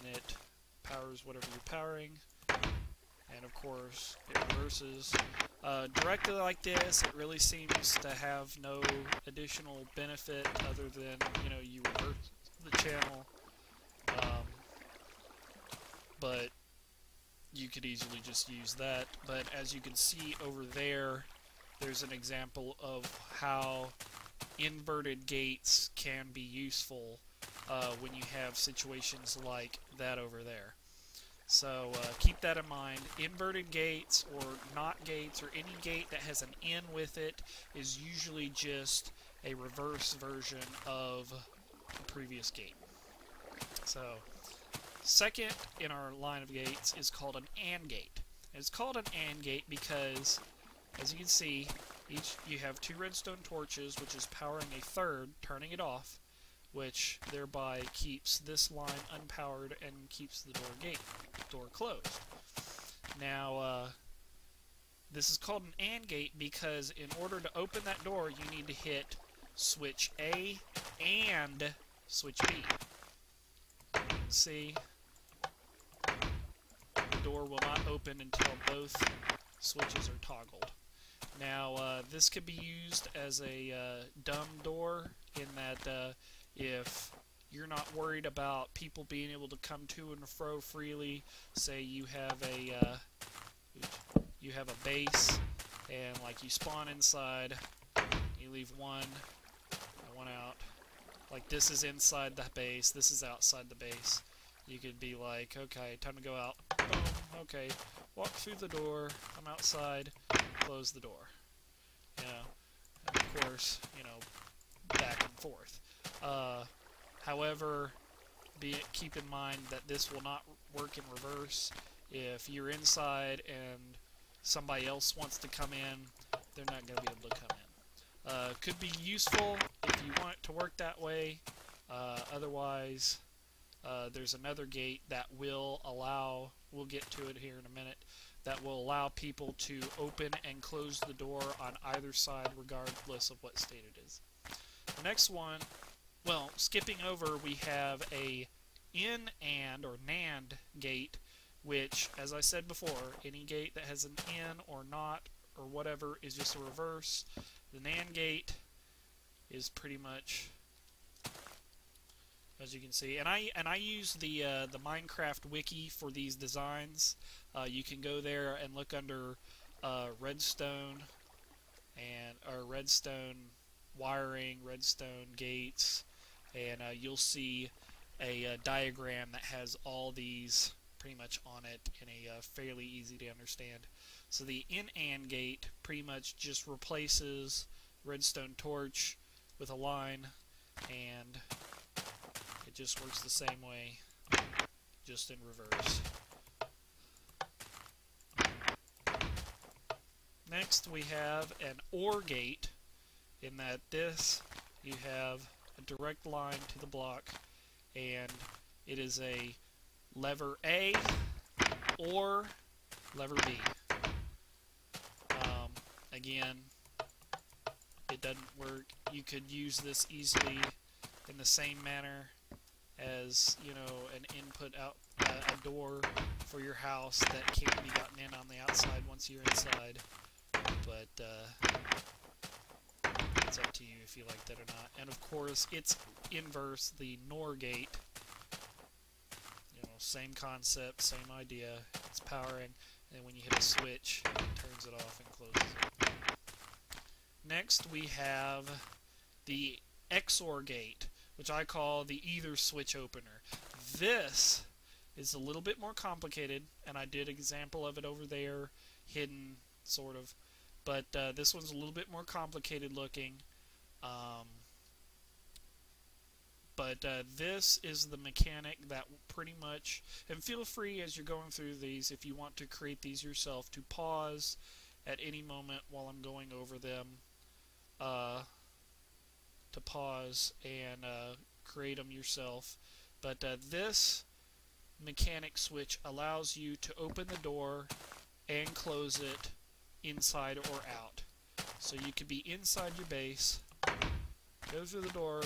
and it powers whatever you're powering, and of course it reverses. Directly like this, it really seems to have no additional benefit other than, you know, you reverse the channel, but you could easily just use that. But as you can see over there, there's an example of how inverted gates can be useful when you have situations like that over there. So keep that in mind. Inverted gates or not gates or any gate that has an N with it is usually just a reverse version of the previous gate. So second in our line of gates is called an AND gate. And it's called an AND gate because, as you can see, you have two redstone torches, which is powering a third, turning it off, which thereby keeps this line unpowered and keeps the door closed. Now, this is called an AND gate because in order to open that door, you need to hit switch A and switch B. You can see the door will not open until both switches are toggled. Now, this could be used as a dumb door in that if you're not worried about people being able to come to and fro freely, say you have a base and like you spawn inside, you leave one out. Like this is inside the base, this is outside the base. You could be like, okay, time to go out. Boom, okay, walk through the door, I'm outside, close the door. You know, and of course, you know, back and forth. However, keep in mind that this will not work in reverse. If you're inside and somebody else wants to come in, they're not going to be able to come in. Could be useful if you want it to work that way. Otherwise, there's another gate that will allow, we'll get to it here in a minute, that will allow people to open and close the door on either side regardless of what state it is. The next one, well, skipping over, we have a AND or NAND gate, which, as I said before, any gate that has an N or not or whatever is just a reverse. The NAND gate is pretty much, as you can see, and I use the Minecraft wiki for these designs. You can go there and look under redstone wiring, redstone gates, and you'll see a diagram that has all these pretty much on it in a fairly easy to understand. So the AND gate pretty much just replaces redstone torch with a line, and it just works the same way, just in reverse. Next we have an OR gate, in that this, you have a direct line to the block, and it is a lever A or lever B. Again, it doesn't work. You could use this easily in the same manner as, you know, an input out a door for your house that can't be gotten in on the outside once you're inside. But it's up to you if you like that or not. And of course, it's inverse, the NOR gate. You know, same concept, same idea. It's powering, and when you hit a switch, it turns it off and closes it. Next, we have the XOR gate, which I call the either switch opener. This is a little bit more complicated, and I did an example of it over there, hidden, sort of. But this one's a little bit more complicated looking. But this is the mechanic that pretty much, and feel free as you're going through these, if you want to create these yourself, to pause at any moment while I'm going over them, to pause and create them yourself. But this mechanic switch allows you to open the door and close it inside or out. So you could be inside your base, go through the door,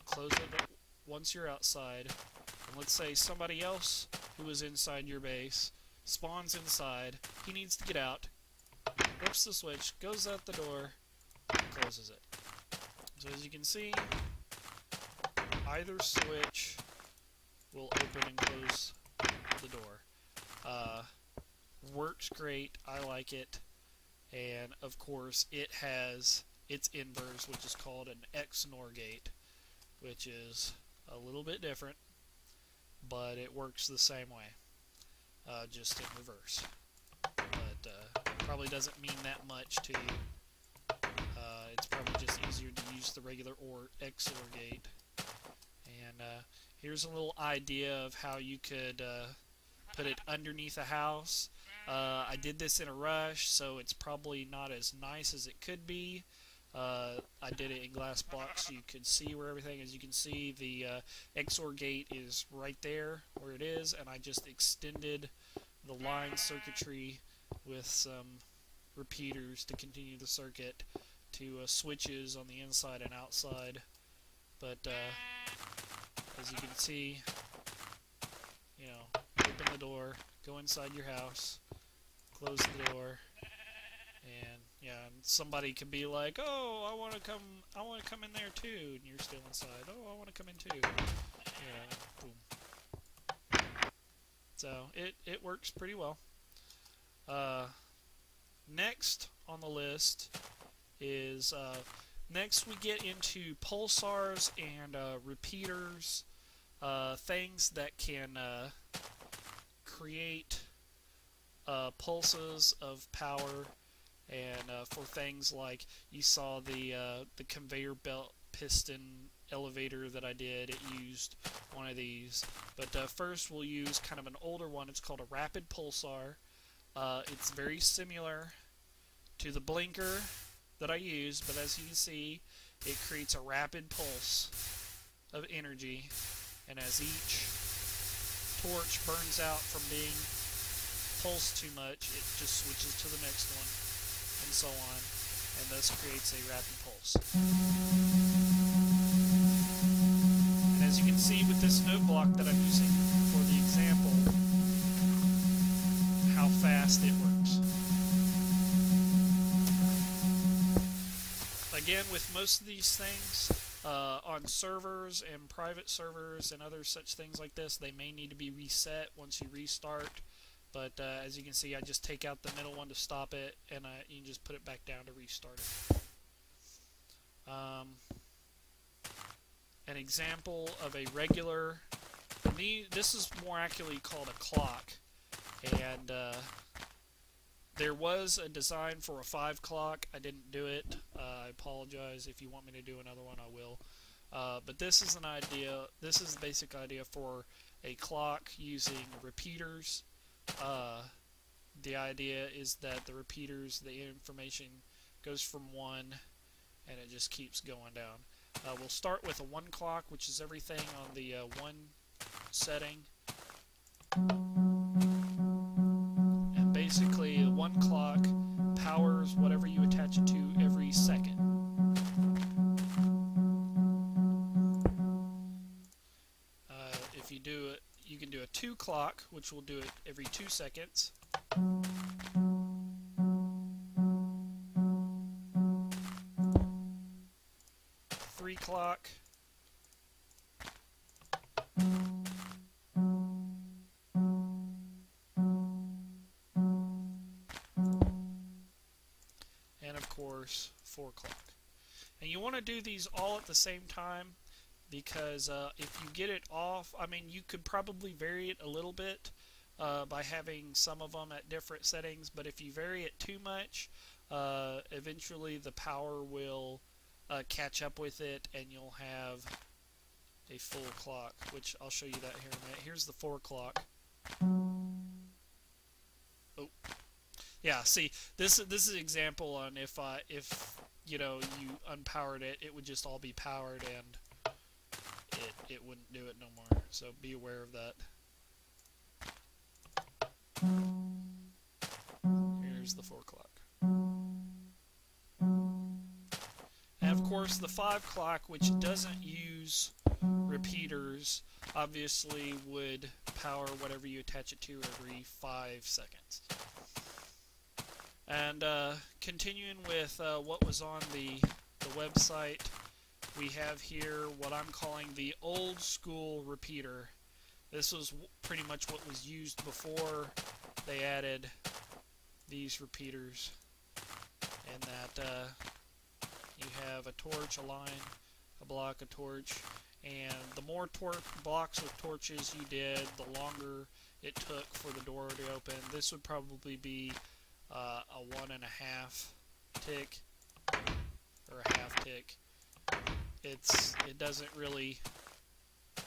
close it once you're outside, and let's say somebody else who is inside your base spawns inside. He needs to get out, flips the switch, goes out the door, closes it. So as you can see, either switch will open and close the door. Works great. I like it. And of course it has its inverse, which is called an XNOR gate, which is a little bit different, but it works the same way, just in reverse. But probably doesn't mean that much to you. It's probably just easier to use the regular or XOR gate. And here's a little idea of how you could put it underneath a house. I did this in a rush, so it's probably not as nice as it could be. I did it in glass blocks so you could see where everything is. You can see the XOR gate is right there where it is, and I just extended the line circuitry with some repeaters to continue the circuit to switches on the inside and outside. But as you can see, you know, open the door, go inside your house, close the door, and yeah, and somebody could be like, "Oh, I want to come in there too," and you're still inside. "Oh, I want to come in too." Yeah, boom. So it works pretty well. Next on the list is next we get into pulsars and repeaters, things that can create pulses of power, and for things like you saw the conveyor belt piston elevator that I did, it used one of these. But first we'll use kind of an older one. It's called a rapid pulsar. It's very similar to the blinker that I used, but as you can see, it creates a rapid pulse of energy, and as each torch burns out from being pulsed too much, it just switches to the next one, and so on, and thus creates a rapid pulse. And as you can see with this note block that I'm using for the example, how fast it works. Again, with most of these things, on servers and private servers and other such things like this, they may need to be reset once you restart. But as you can see, I just take out the middle one to stop it, and you can just put it back down to restart it. An example of a regular, this is more accurately called a clock, and there was a design for a 5 clock. I didn't do it. I apologize. If you want me to do another one, I will. But this is an idea. This is the basic idea for a clock using repeaters. The idea is that the repeaters, the information goes from 1, and it just keeps going down. We'll start with a 1 clock, which is everything on the 1 setting. And basically, 1 clock powers whatever you attach it to every second. If you do it, you can do a 2 clock, which will do it every 2 seconds. 3 clock. And of course, 4 clock. And you want to do these all at the same time, because if you get it off, I mean, you could probably vary it a little bit by having some of them at different settings, but if you vary it too much, eventually the power will catch up with it, and you'll have a full clock, which I'll show you that here in a minute. Here's the 4 clock. Oh, yeah. See, this is an example on if you know, you unpowered it, it would just all be powered, and it wouldn't do it no more. So be aware of that. Here's the 4 clock. And of course the 5 clock, which doesn't use repeaters, obviously would power whatever you attach it to every 5 seconds. And continuing with what was on the website, we have here what I'm calling the old school repeater. This was pretty much what was used before they added these repeaters, and that you have a torch, a line, a block, a torch, and the more blocks with torches you did, the longer it took for the door to open. This would probably be a 1.5 tick, or a half tick. It doesn't really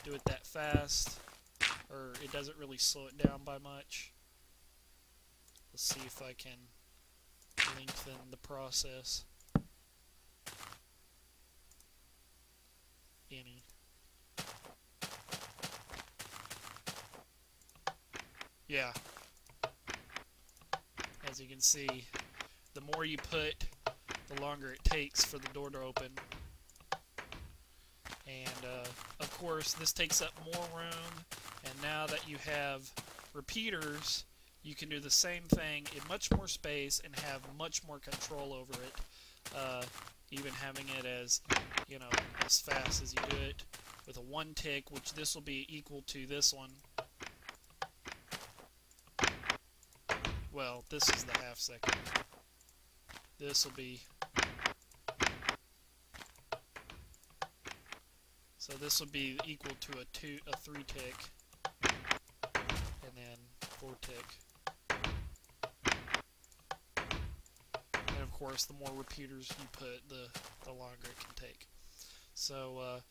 do it that fast, or it doesn't really slow it down by much. Let's see if I can lengthen the process any. Yeah, as you can see, the more you put, the longer it takes for the door to open. And of course, this takes up more room, and now that you have repeaters, you can do the same thing in much more space and have much more control over it. Even having it as, you know, as fast as you do it with a 1 tick, which this will be equal to this one. Well, this is the half second. This will be, so this will be equal to a 3 tick, and then 4 tick. And of course, the more repeaters you put, the longer it can take. So,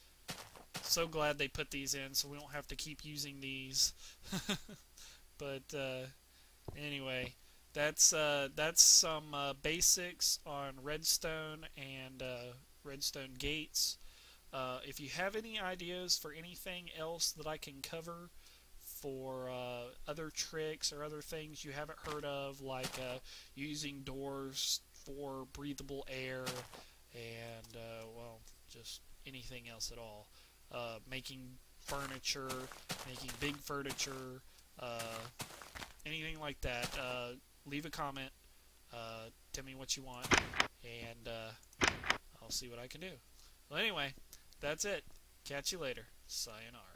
so glad they put these in, so we don't have to keep using these. But anyway, that's some basics on redstone and redstone gates. If you have any ideas for anything else that I can cover for other tricks or other things you haven't heard of, like using doors for breathable air, and well, just anything else at all, making furniture, making big furniture, anything like that, leave a comment, tell me what you want, and I'll see what I can do. Well, anyway, that's it. Catch you later. Sayonara.